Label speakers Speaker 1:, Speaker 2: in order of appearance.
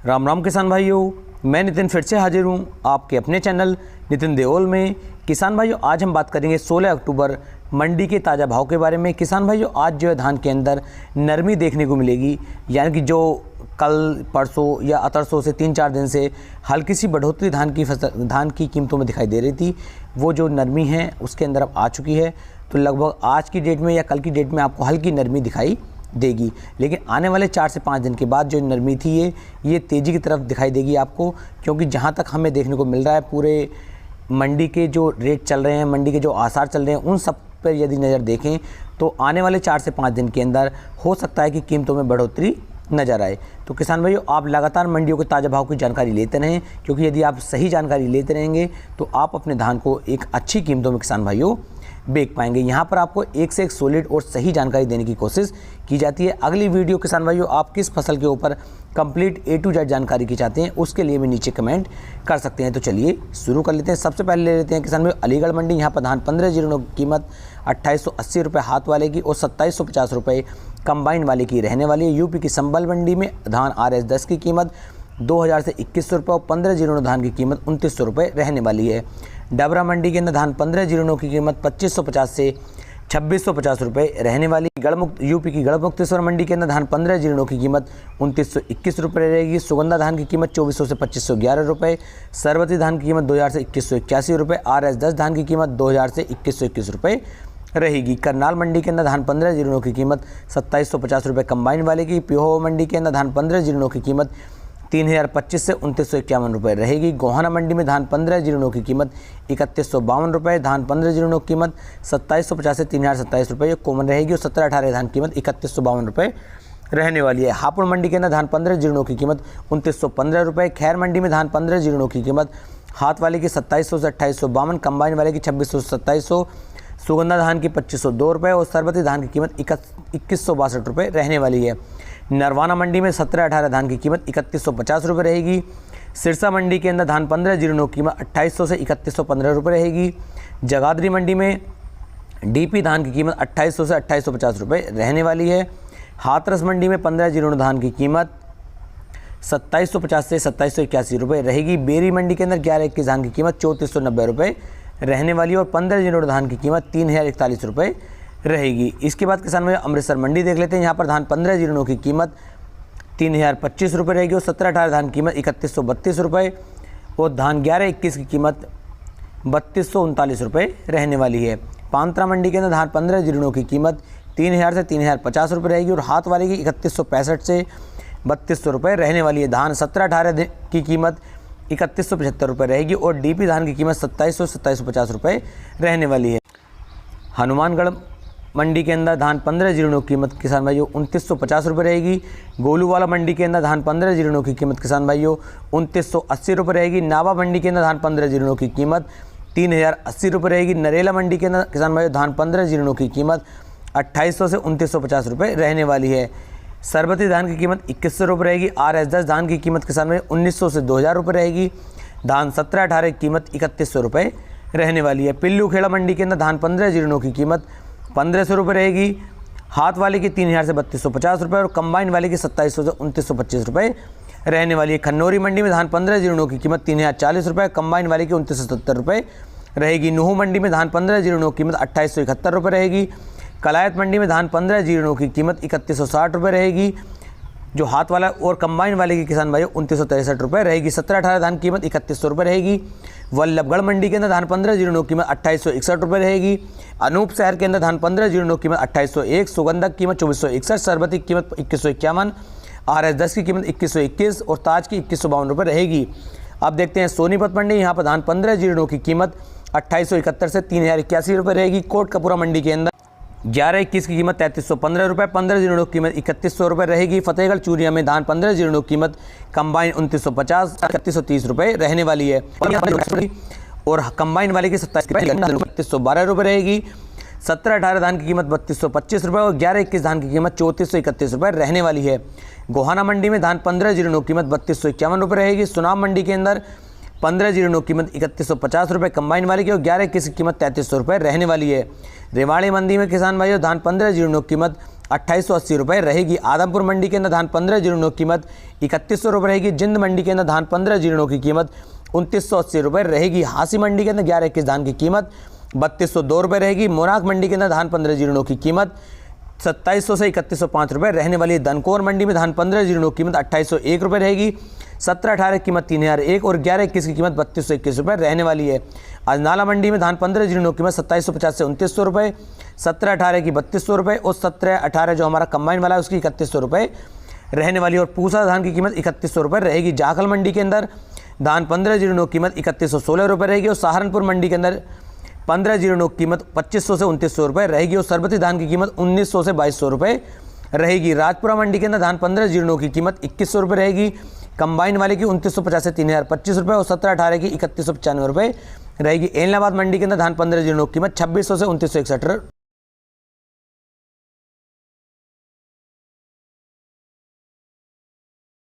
Speaker 1: राम राम किसान भाइयों, मैं नितिन फिर से हाजिर हूँ आपके अपने चैनल नितिन देओल में। किसान भाइयों, आज हम बात करेंगे 16 अक्टूबर मंडी के ताज़ा भाव के बारे में। किसान भाइयों, आज जो है धान के अंदर नरमी देखने को मिलेगी, यानी कि जो कल परसों या अतरसों से 3-4 दिन से हल्की सी बढ़ोतरी धान की कीमतों में दिखाई दे रही थी, वो जो नरमी है उसके अंदर अब आ चुकी है। तो लगभग आज की डेट में या कल की डेट में आपको हल्की नरमी दिखाई देगी, लेकिन आने वाले 4 से 5 दिन के बाद जो नरमी थी ये तेज़ी की तरफ दिखाई देगी आपको, क्योंकि जहाँ तक हमें देखने को मिल रहा है पूरे मंडी के जो रेट चल रहे हैं, मंडी के जो आसार चल रहे हैं, उन सब पर यदि नज़र देखें तो आने वाले 4 से 5 दिन के अंदर हो सकता है कि कीमतों में बढ़ोतरी नज़र आए। तो किसान भाइयों, आप लगातार मंडियों के ताज़ा भाव की जानकारी लेते रहें, क्योंकि यदि आप सही जानकारी लेते रहेंगे तो आप अपने धान को एक अच्छी कीमतों में किसान भाइयों बेच पाएंगे। यहाँ पर आपको एक से एक सॉलिड और सही जानकारी देने की कोशिश की जाती है। अगली वीडियो किसान भाइयों, आप किस फसल के ऊपर कंप्लीट A to Z जानकारी की चाहते हैं, उसके लिए भी नीचे कमेंट कर सकते हैं। तो चलिए शुरू कर लेते हैं। सबसे पहले ले लेते हैं किसान भाइयों अलीगढ़ मंडी। यहाँ पर धान 1509 की कीमत 2880 रुपये हाथ वाले की और 2750 रुपये कंबाइन वाले की रहने वाली है। यूपी की संबल मंडी में धान RS10 की कीमत 2000 से 2100 रुपये और 1509 धान की कीमत 2900 रुपये रहने वाली है। डबरा मंडी के अंदर धान 1509 की कीमत 2550 से 2650 रुपये रहने वाली। यूपी की गढ़मुक्तेश्वर मंडी के अंदर धान 1509 की कीमत 2921 रुपये रहेगी। सुगंधा धान की कीमत 2400 से 2511 रुपये। सरवती धान की कीमत 2000 से 2181 रुपये। RS10 धान की कीमत 2000 से 2121 रुपये रहेगी। करनाल मंडी के अंदर धान 1509 की कीमत 2750 रुपये कंबाइन वाले की। पिहोवा मंडी के अंदर धान 1509 की कीमत 3025 से 2951 रुपये रहेगी। गोहाना मंडी में धान 1509 की कीमत 3152 रुपये। धान 1509 की कीमत 2750 से 3027 रुपये ये कॉमन रहेगी और 17-18 धान की कीमत 3152 रुपये रहने वाली है। हापुड़ मंडी के अंदर धान 1509 की कीमत 2915 रुपये। खैर मंडी में धान 1509 की कीमत हाथ वाले की 2700 से 2852, कंबाइन वाले की 2600 से 2700, सुगंधा धान की 2502 रुपये और सरबती धान की कीमत 2162 रुपये रहने वाली है। नरवाना मंडी में 17-18 धान की कीमत 3150 रुपये रहेगी। सिरसा मंडी के अंदर धान 1509 की कीमत 2800 से 3115 रुपये रहेगी। जगाधरी मंडी में DP धान की कीमत 2800 से 2850 रुपये रहने वाली है। हाथरस मंडी में 1509 धान की कीमत 2750 से 2781 रुपये रहेगी। बेरी मंडी के अंदर 1121 धान की कीमत 3490 रुपये रहने वाली है और 1509 धान की कीमत 3041 रुपये रहेगी। इसके बाद किसान भाई अमृतसर मंडी देख लेते हैं। यहाँ पर धान 1509 की कीमत 3025 रुपये रहेगी और 17-18 धान की कीमत 3132 रुपये और धान 1121 की कीमत 3239 रुपये रहने वाली है। पांत्रा मंडी के अंदर धान 1509 की कीमत 3000 से 3050 रुपये रहेगी और हाथ वाले की 3165 से 3200 रुपये रहने वाली है। धान 17-18 की कीमत 3175 रुपये रहेगी और DP धान की कीमत 2700 से 2750 रुपये रहने वाली है। हनुमानगढ़ मंडी के अंदर धान 1509 की कीमत किसान भाइयों 2950 रुपये रहेगी। गोलूवाला मंडी के अंदर धान 1509 की कीमत किसान भाइयों 2980 रुपये रहेगी। नावा मंडी के अंदर धान 1509 की कीमत 3080 रुपये रहेगी। नरेला मंडी के अंदर किसान भाइयों धान 1509 की कीमत 2800 से 2950 रुपये रहने वाली है। सरबती धान की कीमत 2100 रुपये रहेगी। RS10 धान की कीमत किसान भाई 1900 से 2000 रुपये रहेगी। धान 17-18 की कीमत 3100 रुपये रहने वाली है। पिल्लू खेड़ा मंडी के अंदर धान 1509 की कीमत 1500 रुपये रहेगी। हाथ वाले की 3000 से 3250 रुपये और कंबाइन वाले की 2700 से 2925 रुपये रहने वाली है। खन्नौरी मंडी में धान 1509 की कीमत 3040 रुपये, कंबाइन वाले की 2970 रुपये रहेगी। नूहू मंडी में धान 1509 की कीमत 2871 रुपये रहेगी। कलायत मंडी में धान 1509 की कीमत 3160 रुपये रहेगी, जो हाथ वाला और कंबाइन वाले की किसान भाइयों 2963 रुपये रहेगी। 17-18 धान की कीमत 3100 रुपये रहेगी। वल्लभगढ़ मंडी के अंदर धान 1509 की कीमत 2861 रुपये रहेगी। अनूप शहर के अंदर धान 1509 की कीमत 2801, सुगंधा की कीमत 2461, सरबती की कीमत 2151, RS10 की कीमत 2121 और ताज की 2152 रुपये रहेगी। अब देखते हैं सोनीपत मंडी। यहाँ पर धान 1509 की कीमत 2871 से 3081 रुपये रहेगी। कोटकपुरा मंडी के अंदर 1121 की कीमत 3315 रुपये, 1509 की कीमत 3100 रुपये रहेगी। फतेहगढ़ चूरिया में धान 1509 की कीमत कंबाइन 2950 3130 रुपये रहने वाली है और कंबाइन वाले की 3212 रुपये रहेगी। 17-18 धान की कीमत 3225 रुपये और 1121 धान की कीमत 3431 रुपये रहने वाली है। गोहाना मंडी में धान 1509 की कीमत 3251 रुपये रहेगी। सुनाम मंडी के अंदर 1509 कीमत 3150 रुपये कंबाइन वाले की और 11-21 की कीमत 3300 रुपये रहने वाली है। रेवाड़ी मंडी में किसान भाइयों धान 1509 कीमत 2880 रुपये रहेगी। आदमपुर मंडी के अंदर धान 1509 कीमत 3100 रुपये रहेगी। जिंद मंडी के अंदर धान 1509 की कीमत 2980 रुपये रहेगी। हांसी मंडी के अंदर 11-21 धान की कीमत 3202 रुपये रहेगी। मोराक मंडी के अंदर धान 1509 की कीमत 2700 से 3105 रुपये रहने वाली है। धनकोर मंडी में धान 1509 कीमत 2801 रुपये रहेगी। 17-18 कीमत 3001 और 11-21 की कीमत 3221 रुपये रहने वाली है। अजनाला मंडी में धान 1509 कीमत 2750 से 2900 रुपये, 17-18 की 3200 रुपये और 17-18 जो हमारा कंबाइन वाला है उसकी 3100 रुपये रहने वाली है। और पूसा धान की कीमत 3100 रुपये रहेगी। जाखल मंडी के अंदर धान 1509 कीमत 3116 रुपये रहेगी और सहारनपुर मंडी के अंदर 1509 कीमत 2500 से 2900 रुपये रहेगी और सरबती धान की कीमत 1900 से 2200 रुपये रहेगी। राजपुरा मंडी के अंदर धान 1509 की कीमत 2100 रुपये रहेगी। कंबाइन वाले की 2950 से 3025 रुपये और 17-18 की 3195 रुपये रहेगी। एलनाबाद मंडी के अंदर धान 1509 कीमत 2600 से 2961